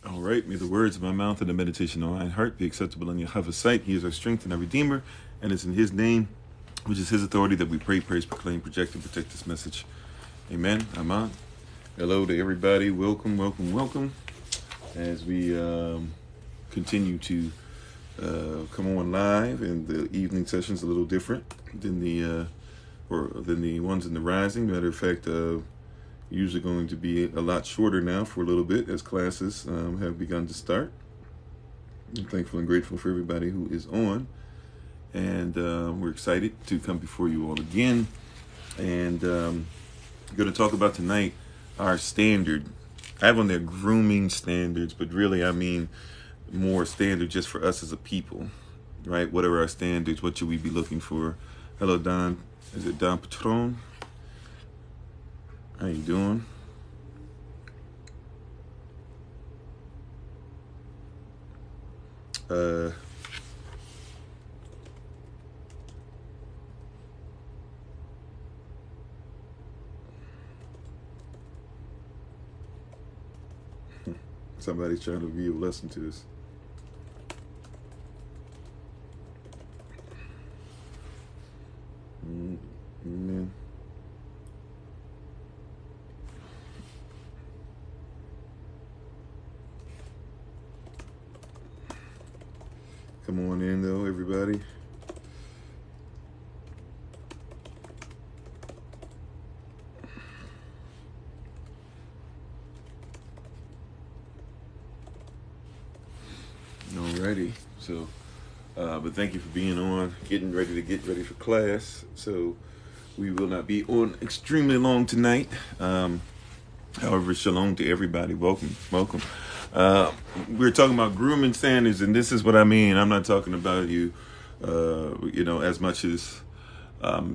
All right, may the words of my mouth and the meditation of my heart be acceptable in Yahweh's sight. He is our strength and our Redeemer, and it's in His name, which is His authority, that we pray, praise, proclaim, project, and protect this message. Amen. Amen. Hello to everybody. Welcome, welcome, welcome. As we continue to come on live, and the evening session's a little different than the ones in the rising. Matter of fact, usually going to be a lot shorter now for a little bit as classes have begun to start. I'm thankful and grateful for everybody who is on, and we're excited to come before you all again, and going to talk about tonight our standard. I have on there grooming standards, but really I mean more standard just for us as a people, right? What are our standards? What should we be looking for? Hello, Don. Is it Don Patron? How you doing? Somebody's trying to be a lesson to us. Amen. Come on in, though, everybody. Alrighty. So, but thank you for being on, get ready for class. So we will not be on extremely long tonight. However, shalom to everybody. Welcome. We're talking about grooming standards, and this is what I mean. I'm not talking about you as much as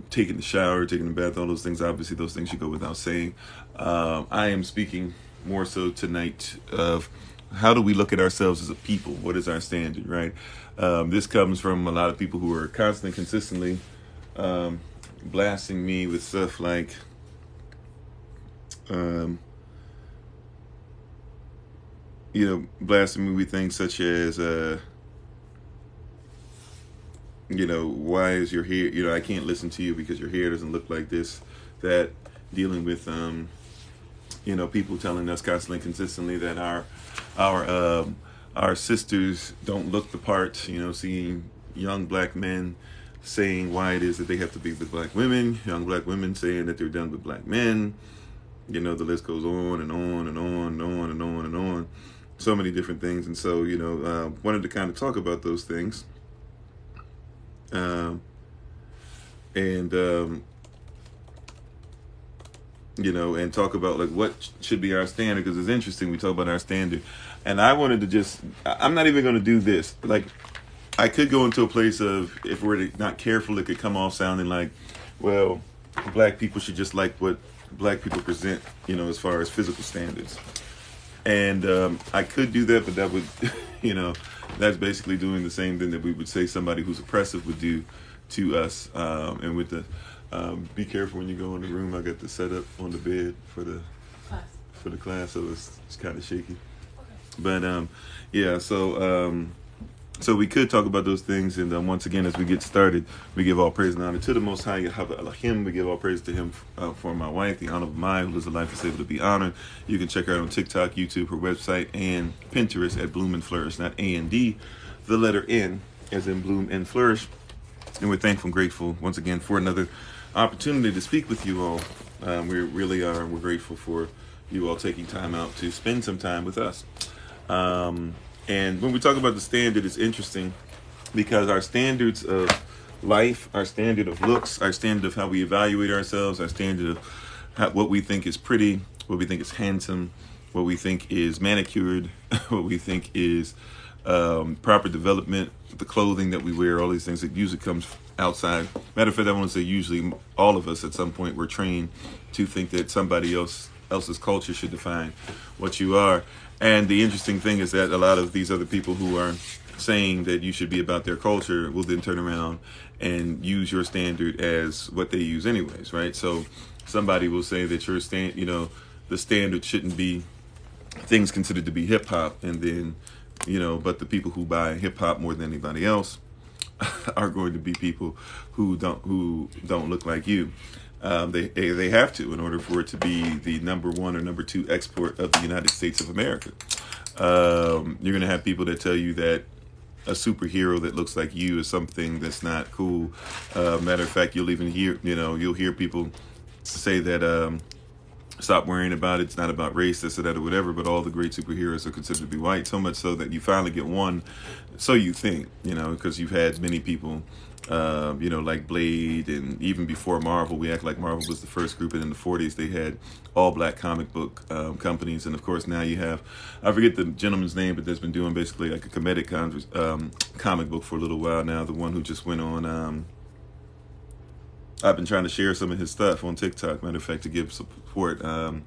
taking the shower, taking the bath, all those things. Obviously, those things should go without saying. I am speaking more so tonight of how do we look at ourselves as a people? What is our standard, right? This comes from a lot of people who are constantly, consistently blasting me with stuff like, blasting me with things such as, why is your hair, I can't listen to you because your hair doesn't look like this, that, dealing with, people telling us constantly, consistently that our sisters don't look the part, seeing young black men saying why it is that they have to be with black women, young black women saying that they're done with black men, the list goes on and on and on and on and on and on. So many different things. And so, wanted to kind of talk about those things. And talk about like what should be our standard, because it's interesting. We talk about our standard, and I wanted to I'm not even going to do this. Like, I could go into a place of, if we're not careful, it could come off sounding like, well, black people should just like what black people present, as far as physical standards. And I could do that, but that would, that's basically doing the same thing that we would say somebody who's oppressive would do to us. And with the, be careful when you go in the room. I got the setup on the bed for the class, so it's kind of shaky. Okay. But so we could talk about those things, and once again, as we get started, we give all praise and honor to the Most High, Yahweh Elohim. We give all praise to Him for my wife, the Honorable Maya, who lives a life that's able to be honored. You can check her out on TikTok, YouTube, her website, and Pinterest at BloomNFlourish, not A-N-D, the letter N, as in BloomNFlourish. And we're thankful and grateful once again for another opportunity to speak with you all. We really are. We're grateful for you all taking time out to spend some time with us. And when we talk about the standard, it's interesting because our standards of life, our standard of looks, our standard of how we evaluate ourselves, our standard of what we think is pretty, what we think is handsome, what we think is manicured, what we think is proper development, the clothing that we wear, all these things, it usually comes outside. Matter of fact, I want to say usually all of us at some point were trained to think that somebody else's culture should define what you are. And the interesting thing is that a lot of these other people who are saying that you should be about their culture will then turn around and use your standard as what they use anyways, right? So somebody will say that your the standard shouldn't be things considered to be hip hop, and then but the people who buy hip hop more than anybody else are going to be people who don't look like you. They have to, in order for it to be the number one or number two export of the United States of America. You're going to have people that tell you that a superhero that looks like you is something that's not cool. Matter of fact, you'll even hear, you'll hear people say that stop worrying about it. It's not about race, this or that or whatever, but all the great superheroes are considered to be white, so much so that you finally get one, so you think, because you've had many people, like Blade, and even before Marvel, we act like Marvel was the first group, and in the 40s they had all black comic book companies, and of course now you have, I forget the gentleman's name, but that's been doing basically like a comedic comic book for a little while now, the one who just went on, I've been trying to share some of his stuff on TikTok, matter of fact, to give support. Can't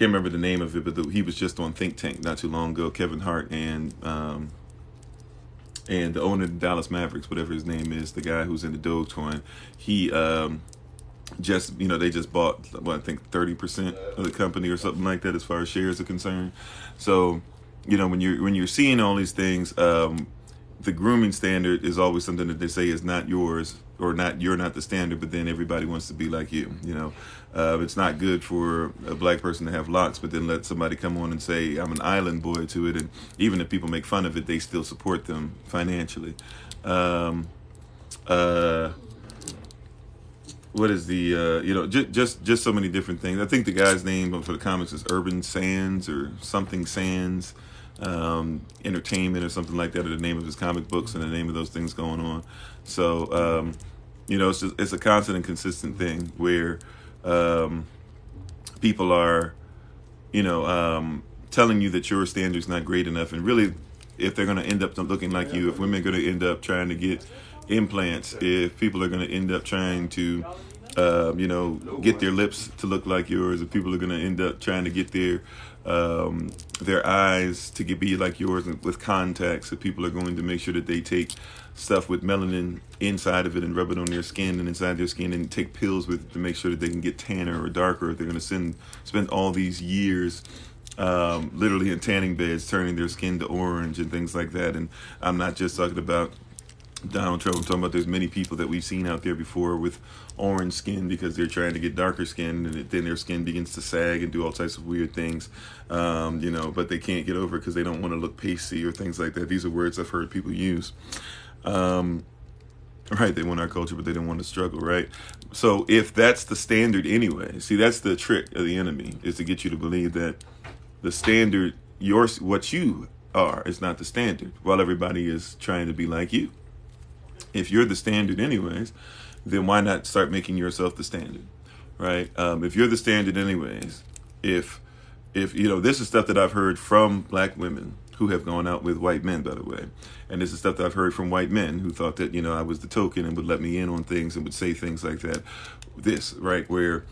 remember the name of it, but he was just on Think Tank not too long ago. Kevin Hart and the owner of the Dallas Mavericks, whatever his name is, the guy who's in the Dogecoin, he they just bought, I think 30% of the company or something like that as far as shares are concerned. So, when you're seeing all these things, the grooming standard is always something that they say is not yours, or you're not the standard, but then everybody wants to be like you. It's not good for a black person to have locks, but then let somebody come on and say, I'm an island boy to it. And even if people make fun of it, they still support them financially. What is the, just so many different things. I think the guy's name for the comics is Urban Sands or something Sands. Entertainment or something like that, or the name of his comic books and the name of those things going on. So it's a constant and consistent thing where people are telling you that your standard's not great enough, and really if they're going to end up looking like you, if women are going to end up trying to get implants, if people are going to end up trying to get their lips to look like yours, if people are going to end up trying to get their eyes to be like yours with contacts, if people are going to make sure that they take stuff with melanin inside of it and rub it on their skin and inside their skin, and take pills with it to make sure that they can get tanner or darker, if they're going to spend all these years literally in tanning beds turning their skin to orange and things like that. And I'm not just talking about Donald Trump. I'm talking about there's many people that we've seen out there before with orange skin because they're trying to get darker skin, and then their skin begins to sag and do all types of weird things, but they can't get over it because they don't want to look pasty or things like that. These are words I've heard people use. Right, they want our culture, but they don't want to struggle, right? So if that's the standard anyway, see, that's the trick of the enemy, is to get you to believe that the standard, what you are, is not the standard, while everybody is trying to be like you. If you're the standard anyways, then why not start making yourself the standard, right? If you're the standard anyways, if this is stuff that I've heard from black women who have gone out with white men, by the way, and this is stuff that I've heard from white men who thought that, I was the token and would let me in on things and would say things like that. This, right, where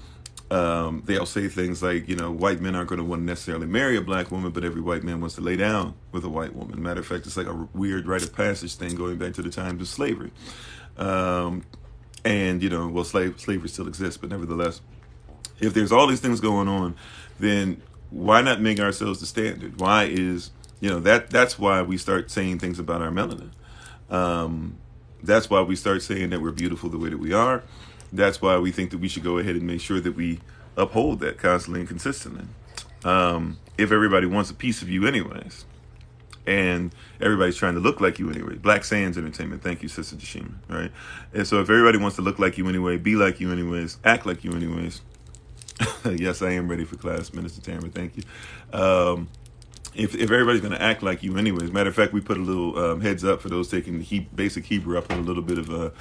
they'll say things like, white men aren't going to want to necessarily marry a black woman, but every white man wants to lay down with a white woman. Matter of fact, it's like a weird rite of passage thing going back to the times of slavery. Slavery still exists, but nevertheless, if there's all these things going on, then why not make ourselves the standard? Why is, that's why we start saying things about our melanin. That's why we start saying that we're beautiful the way that we are. That's why we think that we should go ahead and make sure that we uphold that constantly and consistently. If everybody wants a piece of you anyways, and everybody's trying to look like you anyway. Black Sands Entertainment, thank you, Sister Jashima, right? And so if everybody wants to look like you anyway, be like you anyways, act like you anyways. Yes, I am ready for class, Minister Tamara, thank you. If everybody's going to act like you anyways, matter of fact, we put a little heads up for those taking basic Hebrew. I put a little bit of a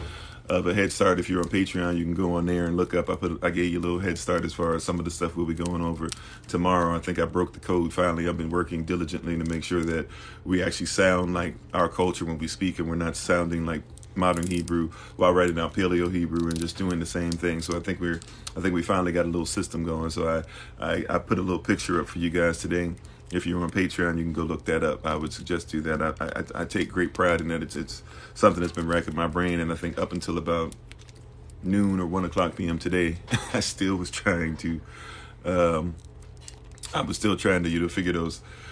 head start. If you're on Patreon, you can go on there and look up. I gave you a little head start as far as some of the stuff we'll be going over tomorrow. I think I broke the code finally. I've been working diligently to make sure that we actually sound like our culture when we speak, and we're not sounding like modern Hebrew while writing out Paleo Hebrew and just doing the same thing. So I think we finally got a little system going. So I put a little picture up for you guys today. If you're on Patreon, you can go look that up. I would suggest do that. I take great pride in that. It's something that's been racking my brain, and I think up until about noon or 1 o'clock p.m. today, I still was trying to I was still trying to,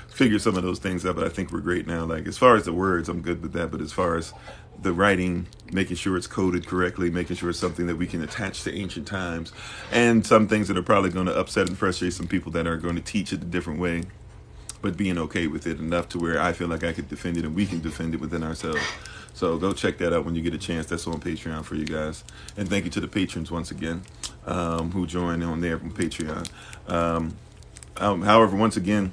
figure some of those things out, but I think we're great now. Like, as far as the words, I'm good with that. But as far as the writing, making sure it's coded correctly, making sure it's something that we can attach to ancient times, and some things that are probably going to upset and frustrate some people that are going to teach it a different way, but being okay with it enough to where I feel like I could defend it and we can defend it within ourselves. So go check that out when you get a chance. That's on Patreon for you guys. And thank you to the patrons once again who joined on there from Patreon. However, once again,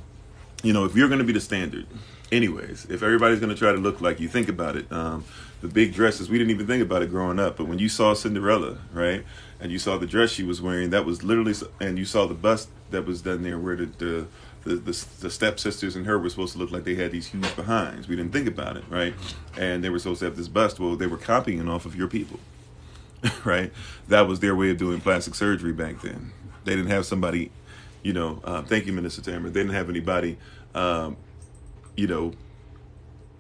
if you're going to be the standard, anyways, if everybody's going to try to look like you, think about it. The big dresses, we didn't even think about it growing up. But when you saw Cinderella, right, and you saw the dress she was wearing, that was literally, and you saw the bust that was done there where the stepsisters and her were supposed to look like they had these huge behinds. We didn't think about it, right? And they were supposed to have this bust. Well, they were copying off of your people, right? That was their way of doing plastic surgery back then. They didn't have somebody, thank you, Minister Tamara. They didn't have anybody,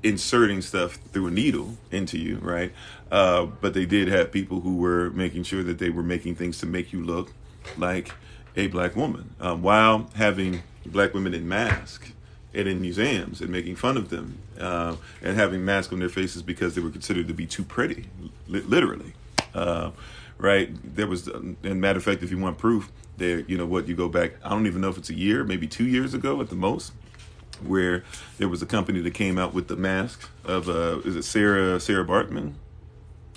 inserting stuff through a needle into you, right? But they did have people who were making sure that they were making things to make you look like a black woman, while having black women in masks and in museums and making fun of them and having masks on their faces because they were considered to be too pretty, literally. Right? There was, and matter of fact, if you want proof, there, you go back, I don't even know if it's a year, maybe 2 years ago at the most, where there was a company that came out with the mask of, is it Sarah Bartman?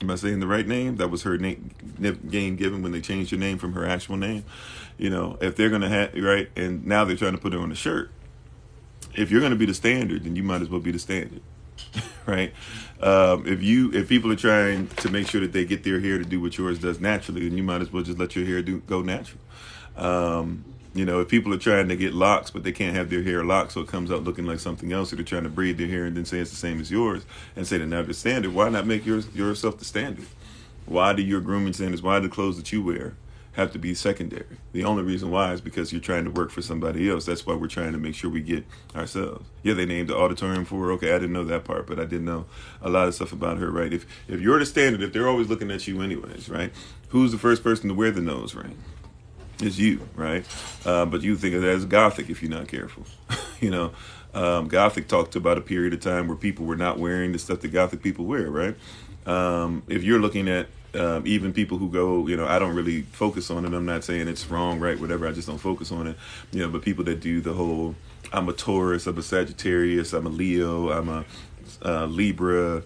Am I saying the right name? That was her name given when they changed her name from her actual name. If they're going to have, right, and now they're trying to put her on a shirt. If you're going to be the standard, then you might as well be the standard, right? If people are trying to make sure that they get their hair to do what yours does naturally, then you might as well just let your hair go natural. If people are trying to get locks, but they can't have their hair locked, so it comes out looking like something else, or they're trying to braid their hair and then say it's the same as yours, and say they're not the standard, why not make yourself the standard? Why do your grooming standards, why do the clothes that you wear have to be secondary? The only reason why is because you're trying to work for somebody else. That's why we're trying to make sure we get ourselves. Yeah, they named the auditorium for her. Okay, I didn't know that part, but I did know a lot of stuff about her, right? If you're the standard, if they're always looking at you anyways, right? Who's the first person to wear the nose ring? It's you, right? But you think of that as Gothic if you're not careful. Gothic talked about a period of time where people were not wearing the stuff that Gothic people wear, right? If you're looking at even people who go, I don't really focus on it. I'm not saying it's wrong, right, whatever. I just don't focus on it. But people that do the whole, I'm a Taurus, I'm a Sagittarius, I'm a Leo, I'm a Libra.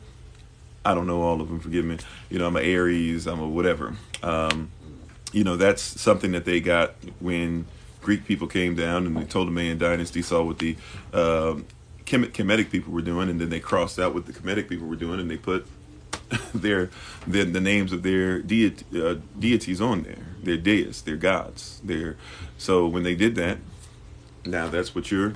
I don't know all of them, forgive me. I'm a Aries, I'm a whatever. That's something that they got when Greek people came down and the Ptolemaic dynasty saw what the Kemetic people were doing, and then they crossed out what the Kemetic people were doing, and they put the names of their deities on there, their deists, their gods. So when they did that, now that's what you're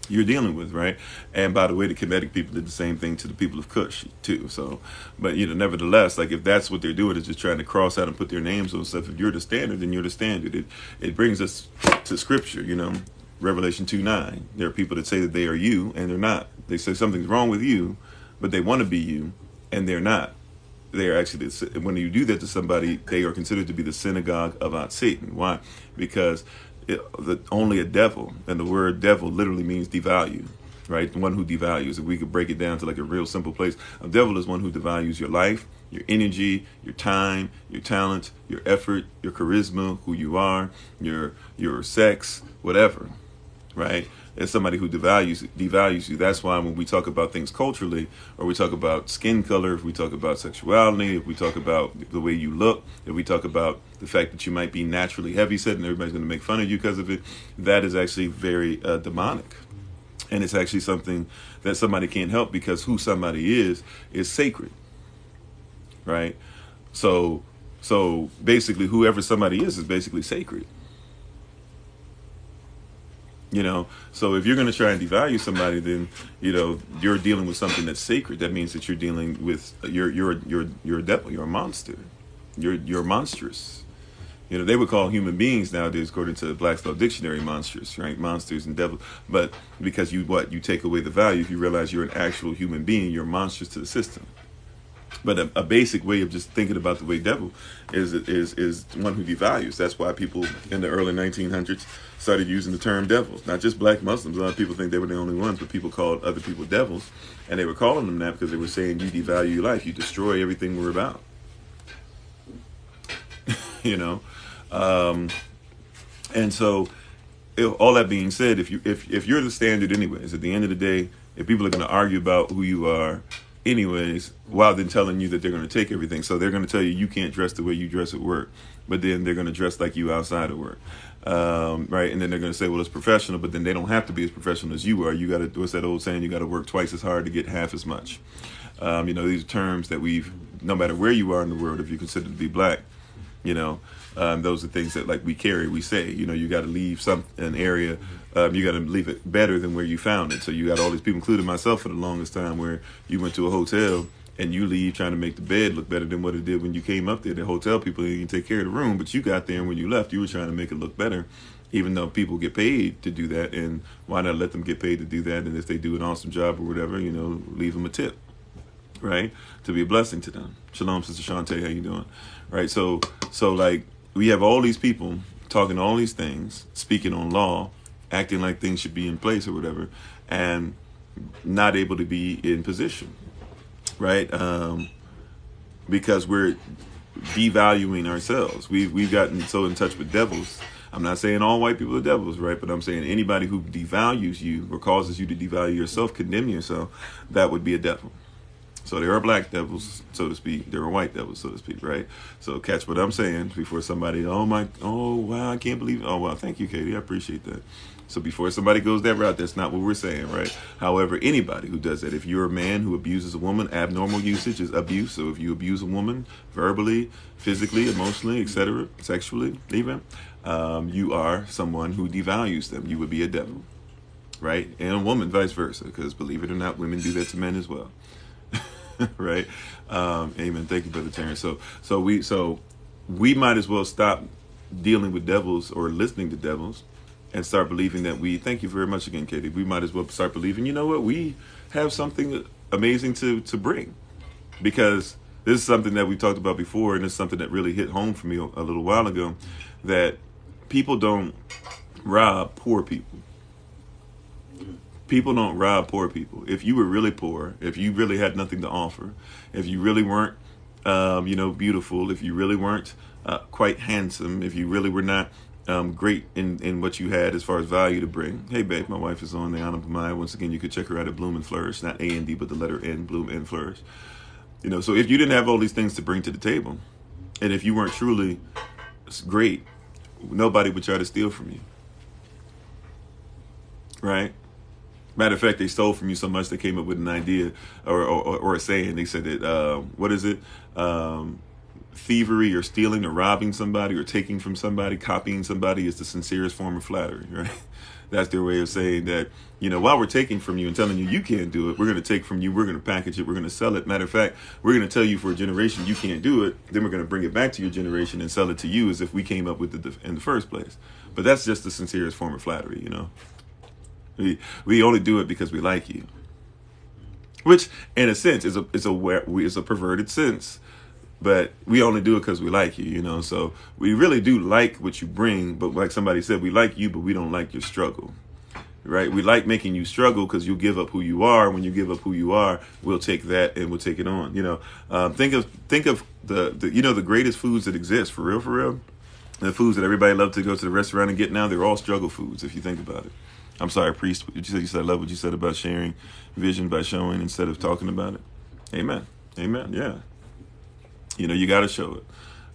dealing with, right? And by the way, the Kemetic people did the same thing to the people of Kush too. So, but nevertheless, like if that's what they're doing, is just trying to cross out and put their names on stuff. If you're the standard, then you're the standard. It brings us to Scripture, Revelation 2:9. There are people that say that they are you, and they're not. They say something's wrong with you, but they want to be you, and they're not. They are actually, when you do that to somebody, they are considered to be the synagogue of Satan. Why? Because only a devil, and the word devil literally means devalue, right? The one who devalues. If we could break it down to like a real simple place, a devil is one who devalues your life, your energy, your time, your talent, your effort, your charisma, who you are, your sex, whatever, right? It's somebody who devalues you. That's why when we talk about things culturally, or we talk about skin color, if we talk about sexuality, if we talk about the way you look, if we talk about the fact that you might be naturally heavyset and everybody's going to make fun of you because of it, that is actually very demonic. And it's actually something that somebody can't help, because who somebody is sacred, right? So basically whoever somebody is basically sacred. So if you're going to try and devalue somebody, then you're dealing with something that's sacred. That means that you're dealing with you're a devil. You're a monster. You're monstrous. They would call human beings nowadays, according to the Black's Law Dictionary, monstrous, right? Monsters and devils. But because you take away the value, if you realize you're an actual human being, you're monstrous to the system. But a basic way of just thinking about the way devil is one who devalues. That's why people in the early 1900s started using the term devils. Not just black Muslims. A lot of people think they were the only ones, but people called other people devils. And they were calling them that because they were saying, you devalue your life. You destroy everything we're about. You know? And so, all that being said, if you're the standard anyways, at the end of the day, if people are going to argue about who you are anyways, while then telling you that they're going to take everything. So they're going to tell you can't dress the way you dress at work, but then they're going to dress like you outside of work. Right? And then they're going to say, well, it's professional, but then they don't have to be as professional as you are. You got to, what's that old saying? You got to work twice as hard to get half as much. You know, these are terms that no matter where you are in the world, if you consider to be black, you know, those are things that like we carry, we say, you know, you got to leave an area, you got to leave it better than where you found it. So you got all these people, including myself for the longest time, where you went to a hotel and you leave trying to make the bed look better than what it did when you came up there. The hotel people didn't take care of the room, but you got there and when you left, you were trying to make it look better, even though people get paid to do that. And why not let them get paid to do that? And if they do an awesome job or whatever, you know, leave them a tip, right? To be a blessing to them. Shalom, Sister Shantae, how you doing? Right? So like, we have all these people talking all these things, speaking on law, acting like things should be in place or whatever, and not able to be in position, right? Because we're devaluing ourselves. We've gotten so in touch with devils. I'm not saying all white people are devils, right? But I'm saying anybody who devalues you or causes you to devalue yourself, condemn yourself, that would be a devil. So there are black devils, so to speak. There are white devils, so to speak, right? So catch what I'm saying before somebody, oh wow, I can't believe it. Oh, wow, thank you, Katie. I appreciate that. So before somebody goes that route, that's not what we're saying, right? However, anybody who does that, if you're a man who abuses a woman, abnormal usage is abuse. So if you abuse a woman verbally, physically, emotionally, etc., sexually, even, you are someone who devalues them. You would be a devil, right? And a woman, vice versa, because believe it or not, women do that to men as well. Right? Amen. Thank you, Brother Terrence. So we might as well stop dealing with devils or listening to devils and start believing that thank you very much again, Katie. We might as well start believing, you know what, we have something amazing to bring, because this is something that we talked about before, and it's something that really hit home for me a little while ago, that people don't rob poor people. People don't rob poor people. If you were really poor, if you really had nothing to offer, if you really weren't, beautiful, if you really weren't quite handsome, if you really were not great in what you had as far as value to bring. Hey, babe, my wife is on the Honorable Mind. Once again, you could check her out at BloomNFlourish, not A-N-D, but the letter N, BloomNFlourish. You know, so if you didn't have all these things to bring to the table, and if you weren't truly great, nobody would try to steal from you. Right? Matter of fact, they stole from you so much they came up with an idea or a saying. They said that, what is it? Thievery or stealing or robbing somebody or taking from somebody, copying somebody is the sincerest form of flattery, right? That's their way of saying that, you know, while we're taking from you and telling you can't do it, we're going to take from you, we're going to package it, we're going to sell it. Matter of fact, we're going to tell you for a generation you can't do it, then we're going to bring it back to your generation and sell it to you as if we came up with it in the first place. But that's just the sincerest form of flattery, you know? We only do it because we like you, which in a sense is a perverted sense, but we only do it because we like you, you know. So we really do like what you bring, but like somebody said, we like you, but we don't like your struggle, right? We like making you struggle because you give up who you are. When you give up who you are, we'll take that and we'll take it on, you know. Think of the greatest foods that exist for real. The foods that everybody loves to go to the restaurant and get now, they're all struggle foods if you think about it. I'm sorry, priest. You said I love what you said about sharing vision by showing instead of talking about it. Amen. Yeah. You know, you got to show it,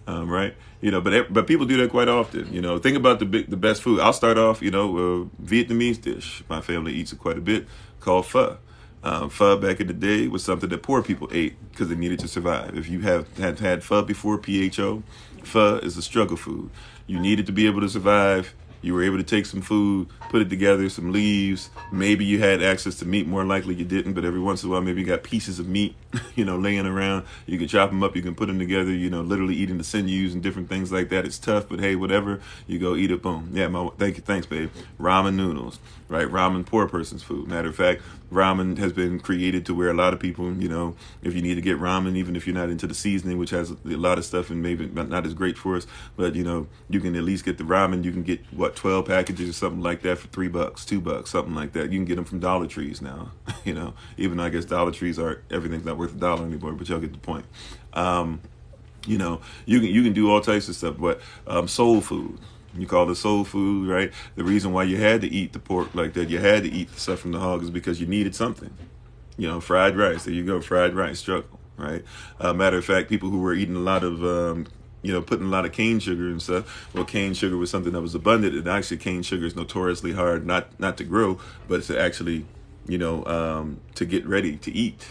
right? You know, but people do that quite often. You know, think about the best food. I'll start off. You know, Vietnamese dish. My family eats it quite a bit, called pho. Pho back in the day was something that poor people ate because they needed to survive. If you had pho before, PHO, pho is a struggle food. You needed to be able to survive You were able to take some food, put it together, some leaves. Maybe you had access to meat. More likely you didn't, but every once in a while, maybe you got pieces of meat, laying around. You can chop them up. You can put them together, literally eating the sinews and different things like that. It's tough, but hey, whatever. You go eat it, boom. Yeah, thanks, babe. Ramen noodles, right? Ramen, poor person's food. Matter of fact, ramen has been created to where a lot of people, if you need to get ramen, even if you're not into the seasoning, which has a lot of stuff and maybe not as great for us, but, you can at least get the ramen. You can get, 12 packages or something like that for $3, $2, something like that. You can get them from Dollar Trees now, even though I guess Dollar Trees everything's not worth $1 anymore, but y'all get the point. You can do all types of stuff, but soul food. You call it soul food, right? The reason why you had to eat the pork like that, you had to eat the stuff from the hog, is because you needed something. Fried rice. There you go, fried rice struggle, right? Matter of fact, people who were eating a lot of, putting a lot of cane sugar and stuff. Well, cane sugar was something that was abundant, and actually cane sugar is notoriously hard not to grow, but to actually, to get ready to eat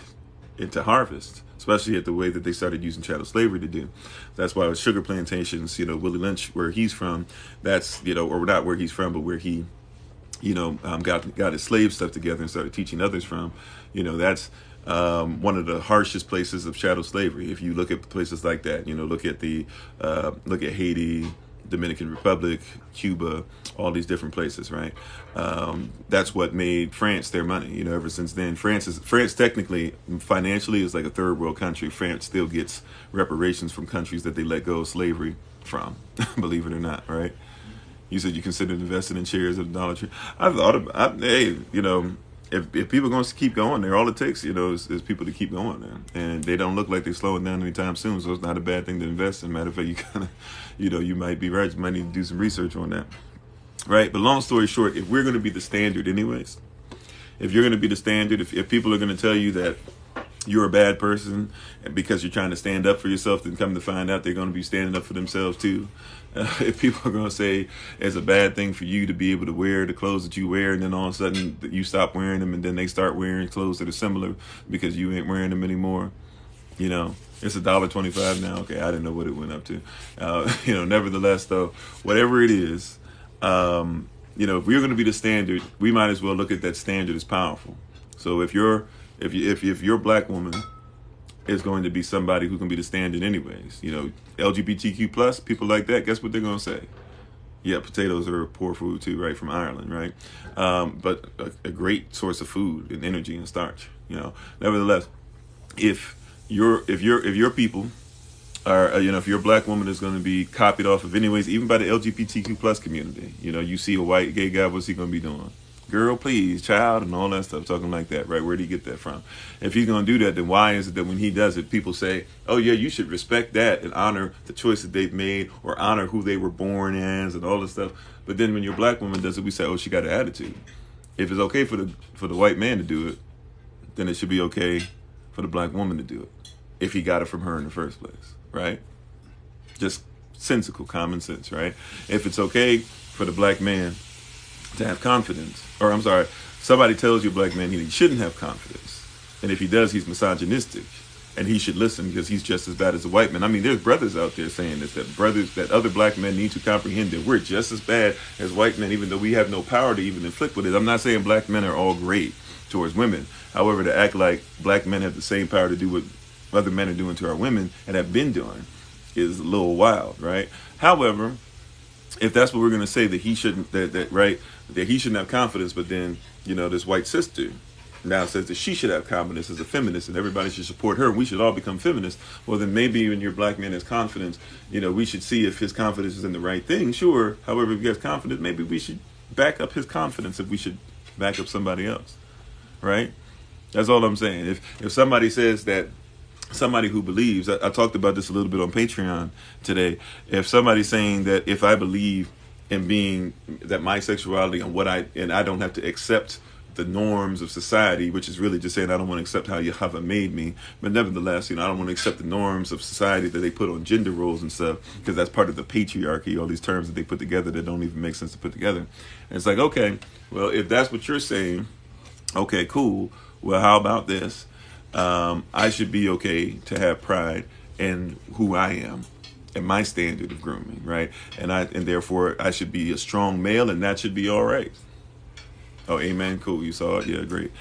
and to harvest, especially at the way that they started using chattel slavery to do. That's why with sugar plantations, Willie Lynch, where he's from, that's, or not where he's from, but where he, got his slave stuff together and started teaching others from, that's one of the harshest places of chattel slavery. If you look at places like that, look at Haiti, Dominican Republic, Cuba, all these different places, right? That's what made France their money. Ever since then, France technically, financially, is like a third world country. France still gets reparations from countries that they let go of slavery from, believe it or not, right? You said you considered investing in shares of the Dollar Tree. I thought about, if people are going to keep going there, all it takes, is people to keep going there. And they don't look like they're slowing down anytime soon, so it's not a bad thing to invest in. Matter of fact, you kind of, you might be right. You might need to do some research on that. Right? But long story short, if we're going to be the standard anyways, if you're going to be the standard, if people are going to tell you that you're a bad person because you're trying to stand up for yourself, then come to find out they're going to be standing up for themselves too. If people are going to say it's a bad thing for you to be able to wear the clothes that you wear, and then all of a sudden you stop wearing them, and then they start wearing clothes that are similar because you ain't wearing them anymore. It's $1.25 now. Okay, I didn't know what it went up to. Nevertheless, though, whatever it is, if we're going to be the standard, we might as well look at that standard as powerful. So if your black woman is going to be somebody who can be the standard anyways, LGBTQ plus, people like that, guess what they're going to say? Yeah, potatoes are poor food too, right? From Ireland, right? But a great source of food and energy and starch, Nevertheless, if your people are, if your black woman is going to be copied off of anyways, even by the LGBTQ plus community, you see a white gay guy, what's he going to be doing? Girl, please, child, and all that stuff, talking like that, right? Where do you get that from? If he's going to do that, then why is it that when he does it, people say, oh, yeah, you should respect that and honor the choice that they've made or honor who they were born as and all this stuff. But then when your black woman does it, we say, oh, she got an attitude. If it's okay for the white man to do it, then it should be okay for the black woman to do it if he got it from her in the first place, right? Just sensical common sense, right? If it's okay for the black man to have confidence, or I'm sorry, somebody tells you a black man he shouldn't have confidence, and if he does, he's misogynistic, and he should listen because he's just as bad as a white man. I mean, there's brothers out there saying this, that other black men need to comprehend that we're just as bad as white men, even though we have no power to even inflict with it. I'm not saying black men are all great towards women. However, to act like black men have the same power to do what other men are doing to our women and have been doing is a little wild, right? However, if that's what we're going to say, that he shouldn't, that he shouldn't have confidence, but then, this white sister now says that she should have confidence as a feminist and everybody should support her and we should all become feminists, well, then maybe when your black man has confidence, we should see if his confidence is in the right thing, sure. However, if he has confidence, maybe we should back up his confidence if we should back up somebody else, right? That's all I'm saying. If somebody says that, somebody who believes, I talked about this a little bit on Patreon today. If somebody's saying that if I believe in being that my sexuality and I don't have to accept the norms of society, which is really just saying I don't want to accept how you have made me, but nevertheless, I don't want to accept the norms of society that they put on gender roles and stuff, because that's part of the patriarchy, all these terms that they put together that don't even make sense to put together. And it's like, okay, well, if that's what you're saying, okay, cool. Well, how about this? I should be okay to have pride in who I am and my standard of grooming, right? And therefore I should be a strong male, and that should be all right. Oh, amen. Cool. You saw it. Yeah, great.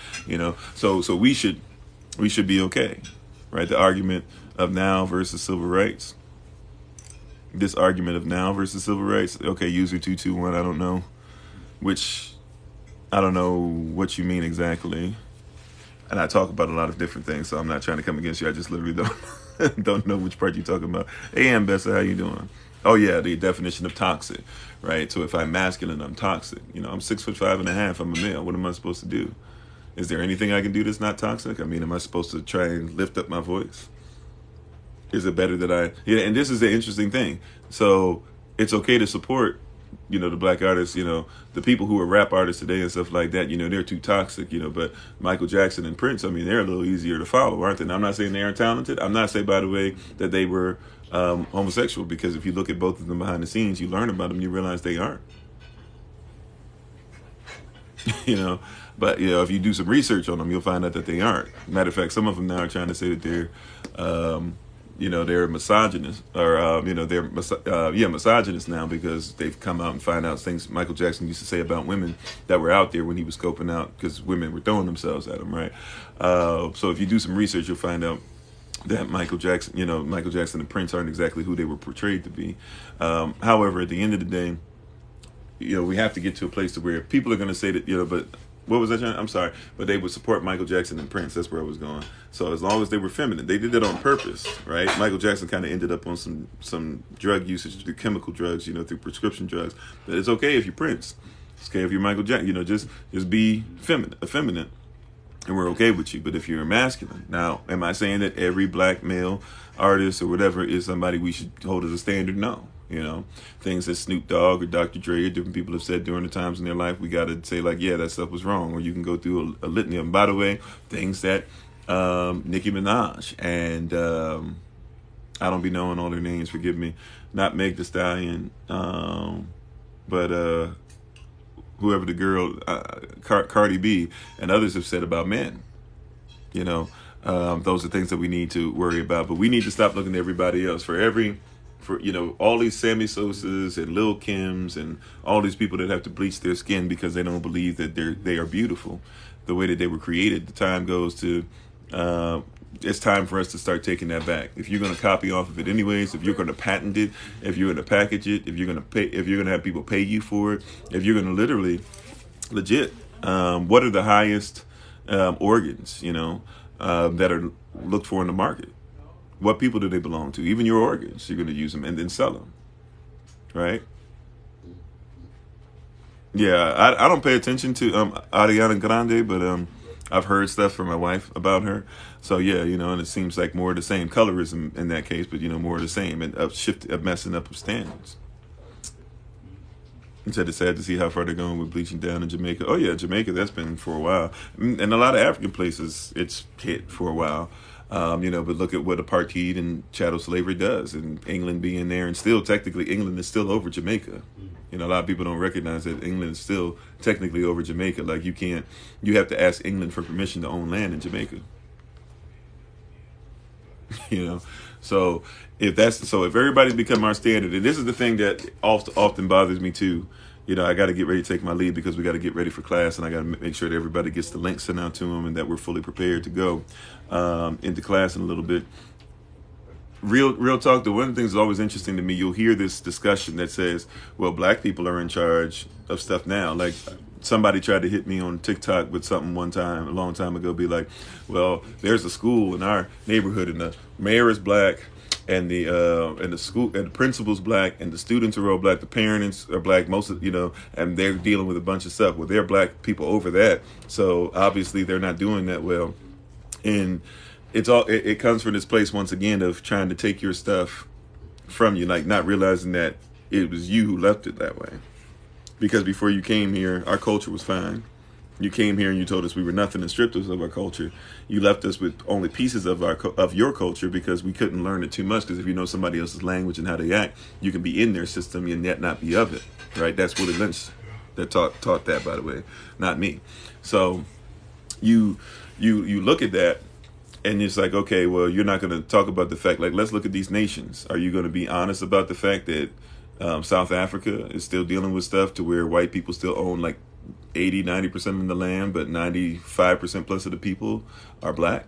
So we should be okay, right? The argument of now versus civil rights. This argument of now versus civil rights. Okay, user 221. I don't know what you mean exactly. And I talk about a lot of different things, so I'm not trying to come against you. I just literally don't know which part you're talking about. Hey, Ambessa, how you doing? Oh yeah, the definition of toxic, right? So if I'm masculine, I'm toxic. I'm 6'5.5". I'm a male. What am I supposed to do? Is there anything I can do that's not toxic? I mean, am I supposed to try and lift up my voice? Is it better that and this is the interesting thing. So it's okay to support, the black artists, the people who are rap artists today and stuff like that, they're too toxic, but Michael Jackson and Prince, I mean, they're a little easier to follow, aren't they? And I'm not saying they aren't talented. I'm not saying, by the way, that they were homosexual, because if you look at both of them behind the scenes, you learn about them, you realize they aren't. But if you do some research on them, you'll find out that they aren't. Matter of fact, some of them now are trying to say that they're they're misogynist, or they're misogynist now, because they've come out and find out things Michael Jackson used to say about women that were out there when he was scoping out, because women were throwing themselves at him, right? So if you do some research, you'll find out that Michael Jackson and Prince aren't exactly who they were portrayed to be. However, at the end of the day, we have to get to a place to where people are going to say that, but what was that? I'm sorry, but they would support Michael Jackson and Prince. That's where I was going. So as long as they were feminine, they did it on purpose, right? Michael Jackson kind of ended up on some drug usage through chemical drugs, through prescription drugs. But it's okay if you're Prince. It's okay if you're Michael Jackson. Just be effeminate, and we're okay with you. But if you're masculine, now, am I saying that every black male artist or whatever is somebody we should hold as a standard? No. Things that Snoop Dogg or Dr. Dre or different people have said during the times in their life, we got to say, like, yeah, that stuff was wrong. Or you can go through a litany. And by the way, things that Nicki Minaj and I don't be knowing all their names, forgive me, not Meg Thee Stallion, but whoever the girl, Cardi B, and others have said about men. Those are things that we need to worry about. But we need to stop looking at everybody else. For all these Sammy Sosas and Lil Kims and all these people that have to bleach their skin because they don't believe that they are beautiful the way that they were created. The time goes to, it's time for us to start taking that back. If you're going to copy off of it anyways, if you're going to patent it, if you're going to package it, if you're going to have people pay you for it, if you're going to legit, what are the highest organs, that are looked for in the market? What people do they belong to? Even your organs, you're going to use them and then sell them, right? Yeah, I don't pay attention to Ariana Grande, but I've heard stuff from my wife about her. So yeah, and it seems like more of the same colorism in that case, but more of the same, and of messing up of standards. He said it's sad to see how far they're going with bleaching down in Jamaica. Oh yeah, Jamaica, that's been for a while, and a lot of African places it's hit for a while. But look at what apartheid and chattel slavery does, and England being there, and still technically England is still over Jamaica. A lot of people don't recognize that England is still technically over Jamaica. Like you have to ask England for permission to own land in Jamaica. So if everybody's become our standard, and this is the thing that often bothers me too. I got to get ready to take my leave because we got to get ready for class, and I got to make sure that everybody gets the link sent out to them and that we're fully prepared to go into class in a little bit. Real talk, though, one of the things that's always interesting to me, you'll hear this discussion that says, well, black people are in charge of stuff now. Like somebody tried to hit me on TikTok with something one time, a long time ago, be like, well, there's a school in our neighborhood and the mayor is black, and the school and the principal's black, and the students are all black, the parents are black, most of and they're dealing with a bunch of stuff. Well, they're black people over that, so obviously they're not doing that well. And it comes from this place once again of trying to take your stuff from you, like not realizing that it was you who left it that way. Because before you came here, our culture was fine. You came here and you told us we were nothing and stripped us of our culture. You left us with only pieces of your culture because we couldn't learn it too much. Because if you know somebody else's language and how they act, you can be in their system and yet not be of it, right? That's Willie Lynch that taught that, by the way, not me. So you look at that, And it's like, okay, well, you're not going to talk about the fact, like, let's look at these nations. Are you going to be honest about the fact that South Africa is still dealing with stuff to where white people still own like 80-90% of the land, but 95% plus of the people are black?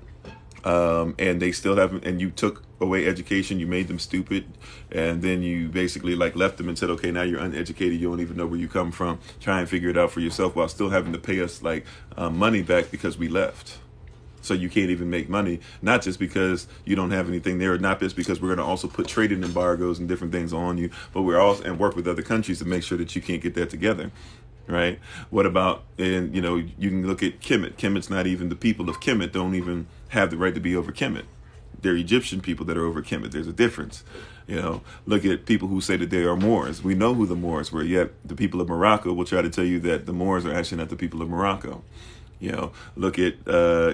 And they still haven't, and you took away education, you made them stupid, and then you basically like left them and said, okay, now you're uneducated, you don't even know where you come from, try and figure it out for yourself, while still having to pay us like money back because we left. So you can't even make money, not just because you don't have anything there, not just because we're going to also put trading embargoes and different things on you, but we're also, and work with other countries to make sure that you can't get that together. Right? What about, and you know, you can look at Kemet. Kemet's not even, the people of Kemet don't even have the right to be over Kemet. They're Egyptian people that are over Kemet. There's a difference. You know, look at people who say that they are Moors. We know who the Moors were, yet the people of Morocco will try to tell you that the Moors are actually not the people of Morocco. You know, look at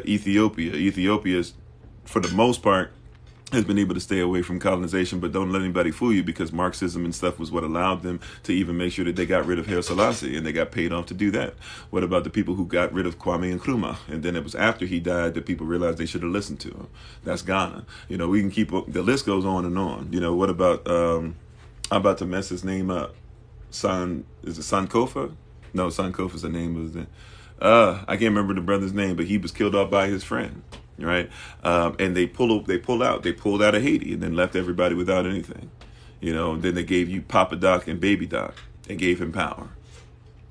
Ethiopia. Ethiopia is, for the most part, has been able to stay away from colonization, but don't let anybody fool you, because Marxism and stuff was what allowed them to even make sure that they got rid of Haile Selassie, and they got paid off to do that. What about the people who got rid of Kwame Nkrumah? And then it was after he died that people realized they should have listened to him. That's Ghana. You know, we can keep, the list goes on and on. You know, what about, I'm about to mess his name up. Is it FindKofi? No, FindKofi is the name of the, I can't remember the brother's name, but he was killed off by his friend. Right, and they pulled out of Haiti and then left everybody without anything. You know, then they gave you Papa Doc and Baby Doc and gave him power.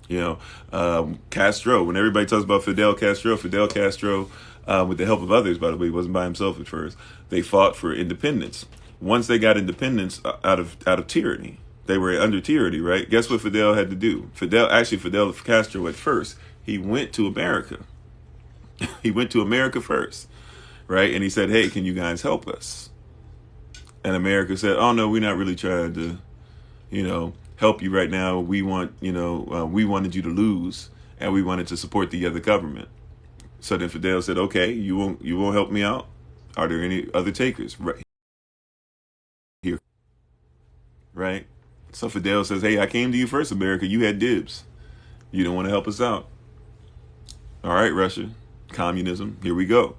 You know, Castro. When everybody talks about Fidel Castro, with the help of others, by the way, he wasn't by himself at first. They fought for independence. Once they got independence out of tyranny, they were under tyranny. Right? Guess what Fidel had to do? Fidel Castro at first, he went to America. He went to America first. Right? And he said, hey, can you guys help us? And America said, oh, no, we're not really trying to, you know, help you right now. We want, you know, we wanted you to lose, and we wanted to support the other government. So then Fidel said, okay, you won't help me out? Are there any other takers? Right here. Right? So Fidel says, hey, I came to you first, America. You had dibs. You don't want to help us out. All right, Russia, communism, here we go.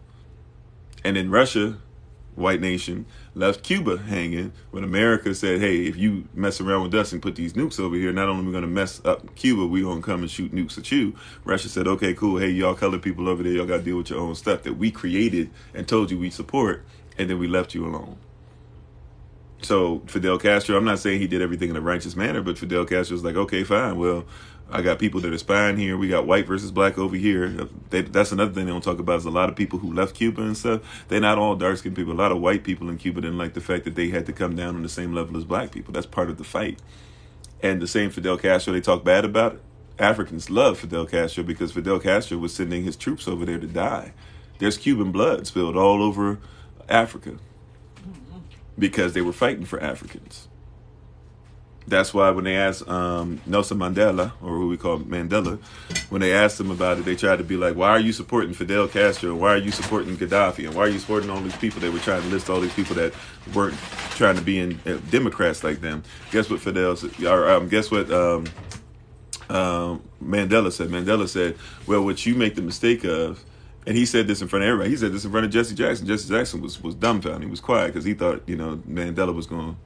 And then Russia, white nation, left Cuba hanging when America said, hey, if you mess around with us and put these nukes over here, not only are we going to mess up Cuba, we're going to come and shoot nukes at you. Russia said, okay, cool. Hey, y'all colored people over there, y'all got to deal with your own stuff that we created and told you we support, and then we left you alone. So Fidel Castro, I'm not saying he did everything in a righteous manner, but Fidel Castro was like, okay, fine. Well, I got people that are spying here. We got white versus black over here. That's another thing they don't talk about, is a lot of people who left Cuba and stuff. They're not all dark-skinned people. A lot of white people in Cuba didn't like the fact that they had to come down on the same level as black people. That's part of the fight. And the same Fidel Castro, they talk bad about it. Africans love Fidel Castro because Fidel Castro was sending his troops over there to die. There's Cuban blood spilled all over Africa because they were fighting for Africans. That's why when they asked Nelson Mandela, or who we call Mandela, when they asked him about it, they tried to be like, why are you supporting Fidel Castro? Why are you supporting Gaddafi? And why are you supporting all these people? They were trying to list all these people that weren't trying to be in Democrats like them. Guess what Fidel said? Guess what Mandela said? Mandela said, well, what you make the mistake of, and he said this in front of everybody. He said this in front of Jesse Jackson. Jesse Jackson was dumbfounded. He was quiet because he thought, you know, Mandela was going to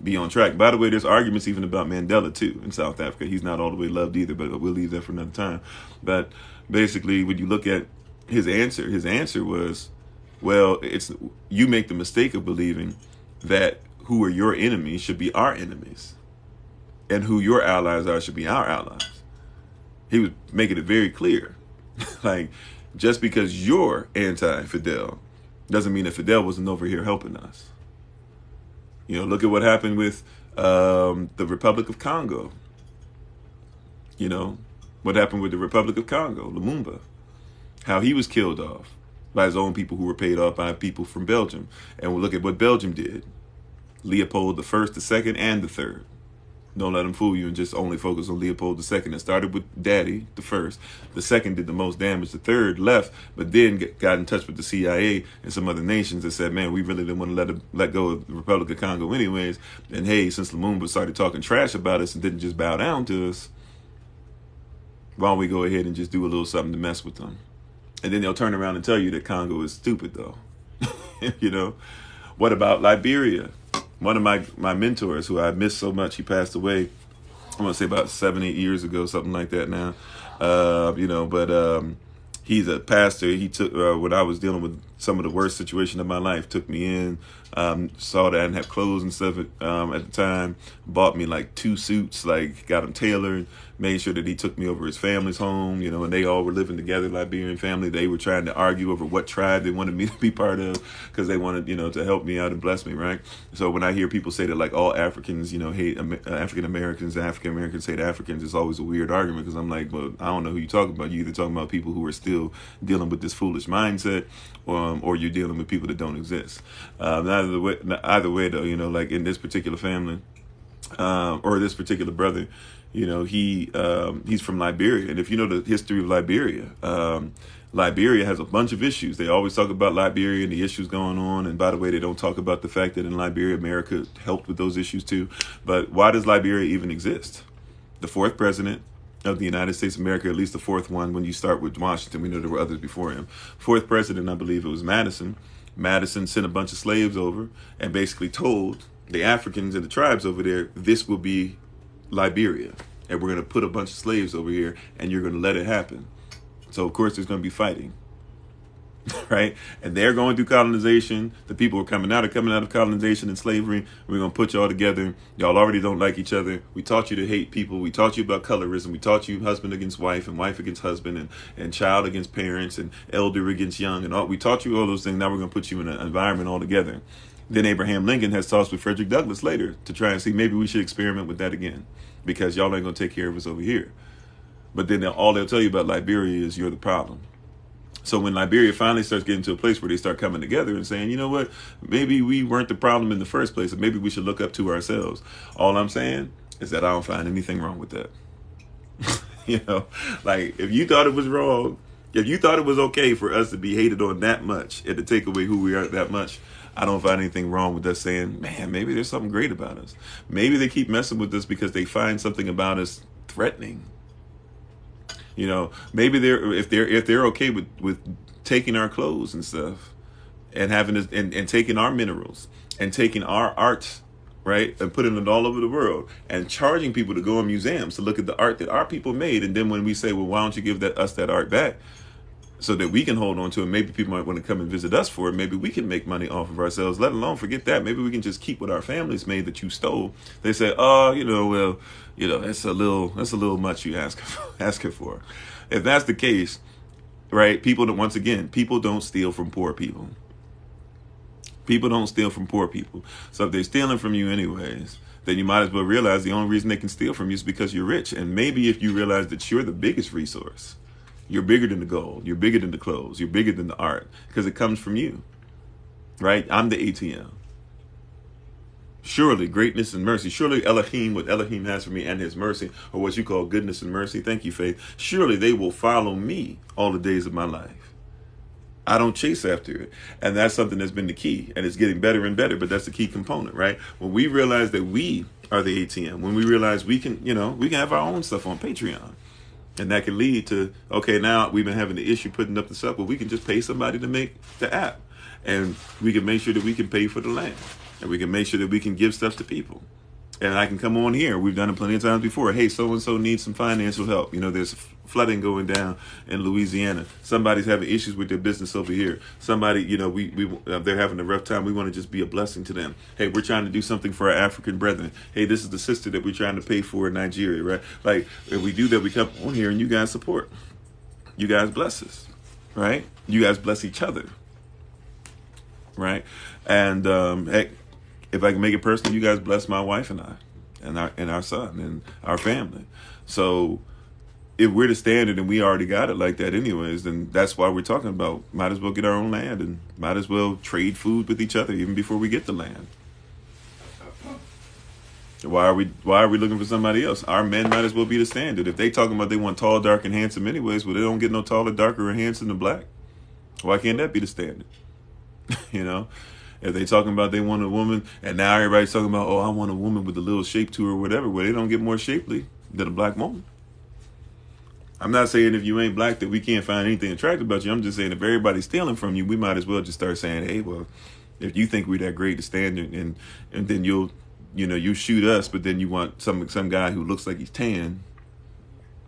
be on track. By the way, there's arguments even about Mandela too in South Africa. He's not all the way loved either, but we'll leave that for another time. But basically, when you look at his answer was, well, it's, you make the mistake of believing that who are your enemies should be our enemies, and who your allies are should be our allies. He was making it very clear. Like, just because you're anti-Fidel doesn't mean that Fidel wasn't over here helping us. You know, look at what happened with the Republic of Congo. You know, what happened with the Republic of Congo, Lumumba. How he was killed off by his own people who were paid off by people from Belgium. And we'll look at what Belgium did. Leopold the First, the Second, and the Third. Don't let them fool you and just only focus on Leopold II. It started with Daddy, the first. The second did the most damage. The third left, but then got in touch with the CIA and some other nations and said, man, we really didn't want to let go of the Republic of Congo anyways. And hey, since Lumumba started talking trash about us and didn't just bow down to us, why don't we go ahead and just do a little something to mess with them? And then they'll turn around and tell you that Congo is stupid, though. You know, what about Liberia? One of my mentors, who I miss so much, he passed away. I want to say about 7-8 years ago, something like that now. But he's a pastor. He took when I was dealing with some of the worst situation of my life, took me in, saw that I didn't have clothes and stuff at the time, bought me like 2 suits, like got them tailored, made sure that he took me over his family's home, and they all were living together, Liberian family. They were trying to argue over what tribe they wanted me to be part of, because they wanted, to help me out and bless me, right? So when I hear people say that like all Africans, hate African Americans, African Americans hate Africans, it's always a weird argument, because I'm like, well, I don't know who you're talking about. You're either talking about people who are still dealing with this foolish mindset, or you're dealing with people that don't exist. Either way though, like in this particular family, or this particular brother, he's from Liberia. And if you know the history of Liberia, Liberia has a bunch of issues. They always talk about Liberia and the issues going on. And by the way, they don't talk about the fact that in Liberia, America helped with those issues too. But why does Liberia even exist? The 4th president of the United States of America, at least the 4th one, when you start with Washington, we know there were others before him. 4th president, I believe it was Madison. Madison sent a bunch of slaves over and basically told the Africans and the tribes over there, this will be Liberia, and we're going to put a bunch of slaves over here, and you're going to let it happen. So of course there's going to be fighting, right? And they're going through colonization. The people are coming out of colonization and slavery. We're going to put y'all together. Y'all already don't like each other. We taught you to hate people. We taught you about colorism. We taught you husband against wife and wife against husband, and child against parents and elder against young, and all. We taught you all those things. Now we're going to put you in an environment altogether. Then Abraham Lincoln has talks with Frederick Douglass later to try and see maybe we should experiment with that again, because y'all ain't going to take care of us over here. But then all they'll tell you about Liberia is you're the problem. So when Liberia finally starts getting to a place where they start coming together and saying, you know what, maybe we weren't the problem in the first place, and maybe we should look up to ourselves. All I'm saying is that I don't find anything wrong with that. Like if you thought it was wrong, if you thought it was okay for us to be hated on that much and to take away who we are that much, I don't find anything wrong with us saying, man, maybe there's something great about us. Maybe they keep messing with us because they find something about us threatening. Maybe if they're okay with taking our clothes and stuff, and having this, and taking our minerals and taking our art, right, and putting it all over the world and charging people to go in museums to look at the art that our people made. And then when we say, well, why don't you give us that art back so that we can hold on to it? Maybe people might want to come and visit us for it. Maybe we can make money off of ourselves, let alone forget that. Maybe we can just keep what our families made that you stole. They say, oh, that's a little much you asking for. If that's the case, right, people don't steal from poor people. People don't steal from poor people. So if they're stealing from you anyways, then you might as well realize the only reason they can steal from you is because you're rich. And maybe if you realize that you're the biggest resource, you're bigger than the gold, you're bigger than the clothes, you're bigger than the art, because it comes from you, right? I'm the ATM. Surely greatness and mercy, surely Elohim, what Elohim has for me, and his mercy, or what you call goodness and mercy, thank you, Faith, surely they will follow me all the days of my life. I don't chase after it. And that's something that's been the key, and it's getting better and better, but that's the key component, right? When we realize that we are the ATM, when we realize we can have our own stuff on Patreon, and that can lead to, okay, now we've been having the issue putting up the stuff, but we can just pay somebody to make the app, and we can make sure that we can pay for the land. And we can make sure that we can give stuff to people. And I can come on here. We've done it plenty of times before. Hey, so-and-so needs some financial help. There's flooding going down in Louisiana. Somebody's having issues with their business over here. Somebody, they're having a rough time. We want to just be a blessing to them. Hey, we're trying to do something for our African brethren. Hey, this is the sister that we're trying to pay for in Nigeria, right? Like, if we do that, we come on here and you guys support. You guys bless us, right? You guys bless each other, right? And, hey, if I can make it personal, you guys bless my wife and I, and our son and our family. So if we're the standard and we already got it like that anyways, then that's why we're talking about might as well get our own land and might as well trade food with each other even before we get the land. Why are we looking for somebody else? Our men might as well be the standard. If they talking about they want tall, dark, and handsome anyways, well, they don't get no taller, darker, or handsome than black. Why can't that be the standard? If they talking about they want a woman, and now everybody's talking about, oh, I want a woman with a little shape to her or whatever, well, they don't get more shapely than a black woman. I'm not saying if you ain't black that we can't find anything attractive about you. I'm just saying if everybody's stealing from you, we might as well just start saying, hey, well, if you think we're that great, the standard, and then you shoot us, but then you want some guy who looks like he's tan,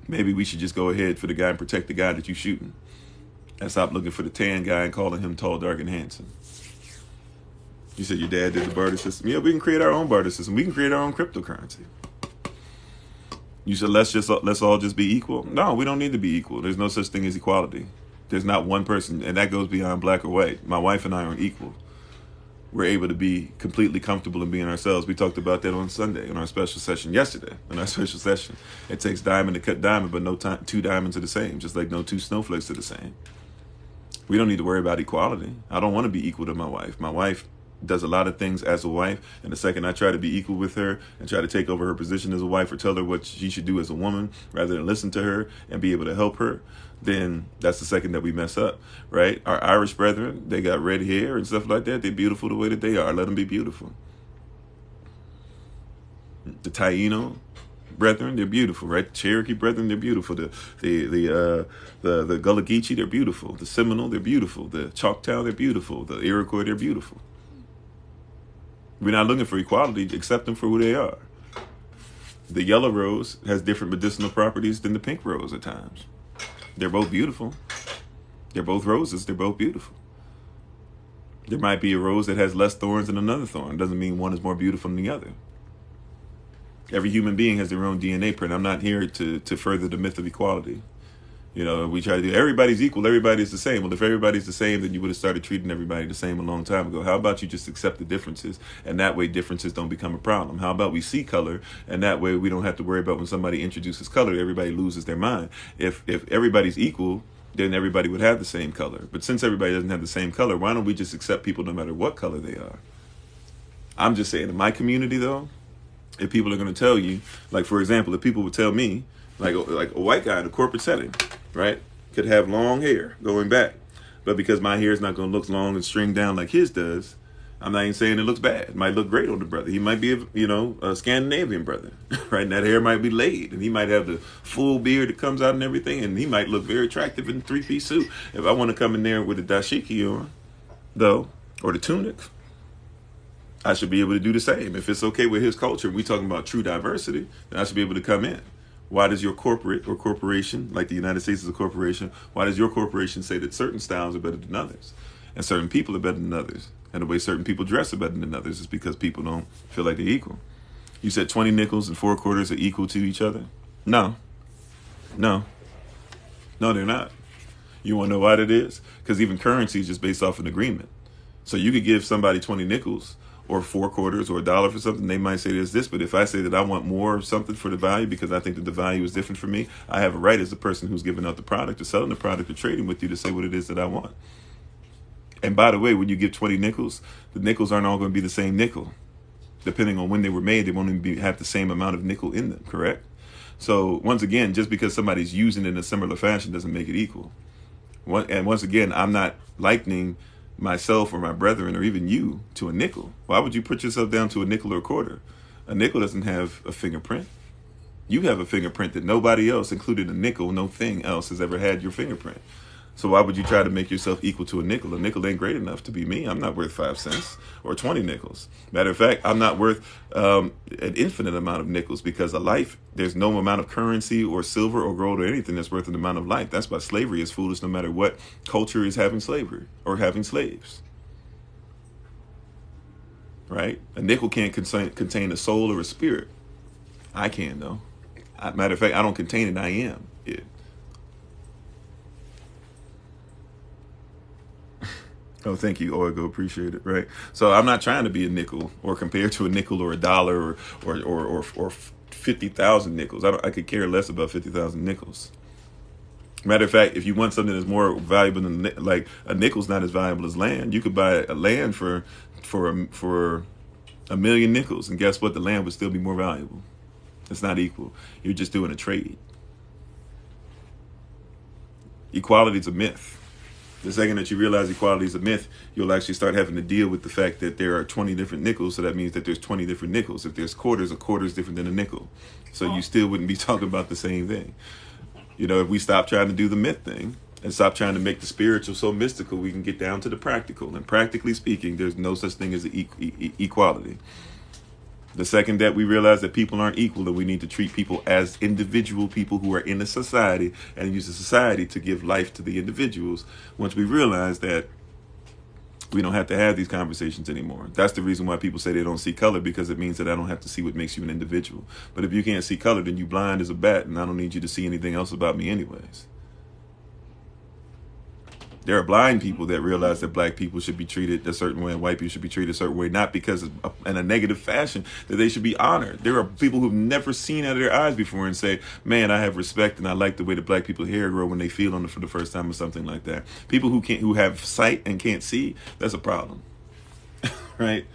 maybe we should just go ahead for the guy and protect the guy that you shooting, and stop looking for the tan guy and calling him tall, dark, and handsome. You said your dad did the barter system. Yeah, we can create our own barter system. We can create our own cryptocurrency. You said let's all just be equal. No, we don't need to be equal. There's no such thing as equality. There's not one person, and that goes beyond black or white. My wife and I aren't equal. We're able to be completely comfortable in being ourselves. We talked about that on Sunday in our special session yesterday. In our special session, it takes diamond to cut diamond, but no two diamonds are the same. Just like no two snowflakes are the same. We don't need to worry about equality. I don't want to be equal to my wife. My wife does a lot of things as a wife, and the second I try to be equal with her and try to take over her position as a wife or tell her what she should do as a woman rather than listen to her and be able to help her, then that's the second that we mess up, right? Our Irish brethren, they got red hair and stuff like that. They're beautiful the way that they are. Let them be beautiful. The Taino brethren, they're beautiful, right? The Cherokee brethren, they're beautiful. The Gullah Geechee, they're beautiful. The Seminole, they're beautiful. The Choctaw, they're beautiful. The Iroquois, they're beautiful. We're not looking for equality, accept them for who they are. The yellow rose has different medicinal properties than the pink rose at times. They're both beautiful. They're both roses. They're both beautiful. There might be a rose that has less thorns than another thorn. Doesn't mean one is more beautiful than the other. Every human being has their own DNA print. I'm not here to further the myth of equality. We try to do everybody's equal, everybody's the same. Well, if everybody's the same, then you would have started treating everybody the same a long time ago. How about you just accept the differences, and that way differences don't become a problem? How about we see color, and that way we don't have to worry about when somebody introduces color, everybody loses their mind. If everybody's equal, then everybody would have the same color. But since everybody doesn't have the same color, why don't we just accept people no matter what color they are? I'm just saying, in my community, though, if people are going to tell you, like, for example, if people would tell me, like a white guy in a corporate setting, right, could have long hair going back, but because my hair is not going to look long and string down like his does, I'm not even saying it looks bad. It might look great on the brother. He might be a Scandinavian brother, right? And that hair might be laid, and he might have the full beard that comes out and everything, and he might look very attractive in a three-piece suit. If I want to come in there with a dashiki on, though, or the tunic, I should be able to do the same. If it's okay with his culture, we talking about true diversity, then I should be able to come in. Why does your corporate or corporation, like the United States is a corporation, why does your corporation say that certain styles are better than others? And certain people are better than others? And the way certain people dress are better than others is because people don't feel like they're equal. You said 20 nickels and 4 quarters are equal to each other? No, they're not. You want to know why that is? Because even currency is just based off an agreement. So you could give somebody 20 nickels or 4 quarters or $1 for something, they might say there's this, but if I say that I want more of something for the value because I think that the value is different for me, I have a right as the person who's giving out the product or selling the product or trading with you to say what it is that I want. And by the way, when you give 20 nickels, the nickels aren't all going to be the same nickel. Depending on when they were made, they won't even have the same amount of nickel in them, correct? So once again, just because somebody's using it in a similar fashion doesn't make it equal. And once again, I'm not likening myself or my brethren or even you to a nickel. Why would you put yourself down to a nickel or a quarter? A nickel doesn't have a fingerprint. You have a fingerprint that nobody else, including a nickel, no thing else has ever had your fingerprint. So why would you try to make yourself equal to a nickel? A nickel ain't great enough to be me. I'm not worth 5 cents or 20 nickels. Matter of fact, I'm not worth an infinite amount of nickels because a life, there's no amount of currency or silver or gold or anything that's worth an amount of life. That's why slavery is foolish no matter what culture is having slavery or having slaves. Right? A nickel can't contain a soul or a spirit. I can, though. Matter of fact, I don't contain it. I am it. Oh, thank you, Oigo. Appreciate it. Right. So I'm not trying to be a nickel or compared to a nickel or a dollar or 50,000 nickels. I could care less about 50,000 nickels. Matter of fact, if you want something that's more valuable than like a nickel's not as valuable as land. You could buy a land for a million nickels, and guess what? The land would still be more valuable. It's not equal. You're just doing a trade. Equality is a myth. The second that you realize equality is a myth, you'll actually start having to deal with the fact that there are 20 different nickels. So that means that there's 20 different nickels. If there's quarters, a quarter is different than a nickel. So you still wouldn't be talking about the same thing. You know, if we stop trying to do the myth thing and stop trying to make the spiritual so mystical, we can get down to the practical. And practically speaking, there's no such thing as equality. The second that we realize that people aren't equal, that we need to treat people as individual people who are in a society and use the society to give life to the individuals. Once we realize that, we don't have to have these conversations anymore. That's the reason why people say they don't see color, because it means that I don't have to see what makes you an individual. But if you can't see color, then you blind as a bat, and I don't need you to see anything else about me anyways. There are blind people that realize that black people should be treated a certain way and white people should be treated a certain way, not because in a negative fashion, that they should be honored. There are people who've never seen out of their eyes before and say, man, I have respect and I like the way the black people's hair grow when they feel on it for the first time or something like that. People who have sight and can't see, that's a problem, right?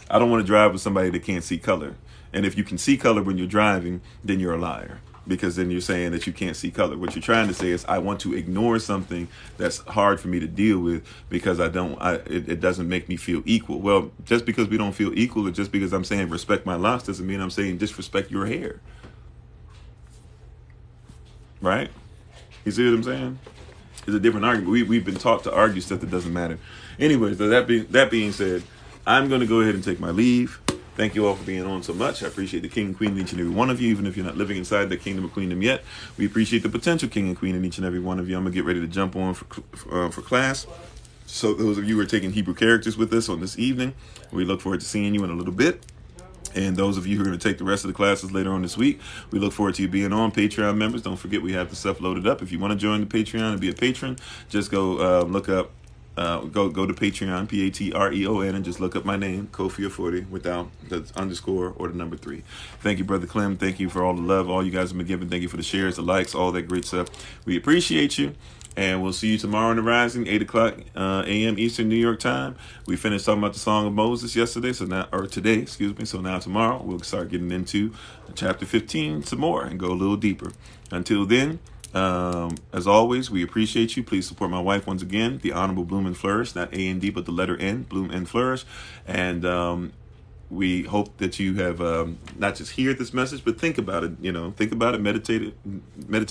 I don't want to drive with somebody that can't see color. And if you can see color when you're driving, then you're a liar. Because then you're saying that you can't see color. What you're trying to say is, I want to ignore something that's hard for me to deal with because it doesn't make me feel equal. Well, just because we don't feel equal, or just because I'm saying respect my locks, doesn't mean I'm saying disrespect your hair. Right? You see what I'm saying? It's a different argument. We've been taught to argue stuff that doesn't matter. Anyway, so that being said, I'm going to go ahead and take my leave. Thank you all for being on so much. I appreciate the king and queen in each and every one of you, even if you're not living inside the kingdom of queendom yet. We appreciate the potential king and queen in each and every one of you. I'm going to get ready to jump on for class. So those of you who are taking Hebrew characters with us on this evening, we look forward to seeing you in a little bit. And those of you who are going to take the rest of the classes later on this week, we look forward to you being on. Patreon members, don't forget we have the stuff loaded up. If you want to join the Patreon and be a patron, just go look up. Go to Patreon, Patreon, and just look up my name, Kofi Ofori, without the underscore or the number 3. Thank you, Brother Clem. Thank you for all the love all you guys have been giving. Thank you for the shares, the likes, all that great stuff. We appreciate you. And we'll see you tomorrow in the rising, 8 o'clock a.m. Eastern New York time. We finished talking about the Song of Moses yesterday, today, excuse me. So now tomorrow we'll start getting into chapter 15 some more and go a little deeper. Until then, as always, we appreciate you. Please support my wife once again, the Honorable BloomNFlourish, not A-N-D, but the letter N, BloomNFlourish. And we hope that you have not just hear this message, but think about it. Think about it, meditate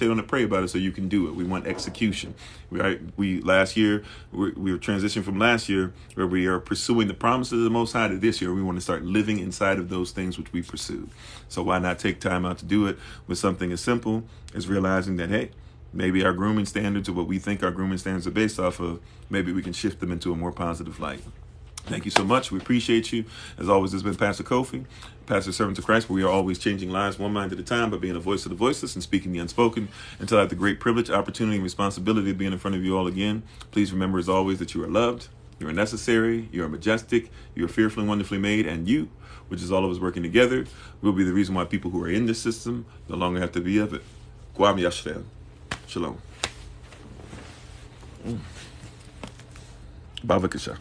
on it, pray about it, so you can do it. We want execution. Last year we were transitioning from last year, where we are pursuing the promises of the Most High, to this year we want to start living inside of those things which we pursued. So why not take time out to do it with something as simple as realizing that, hey, maybe our grooming standards, or what we think our grooming standards are based off of, maybe we can shift them into a more positive light. Thank you so much. We appreciate you. As always, this has been Pastor Kofi, Pastor Servant of Christ, where we are always changing lives one mind at a time by being a voice of the voiceless and speaking the unspoken. Until I have the great privilege, opportunity, and responsibility of being in front of you all again, please remember as always that you are loved, you are necessary, you are majestic, you are fearfully and wonderfully made, and you, which is all of us working together, will be the reason why people who are in this system no longer have to be of it. Kwam Yashvel. Shalom. Bavakasha.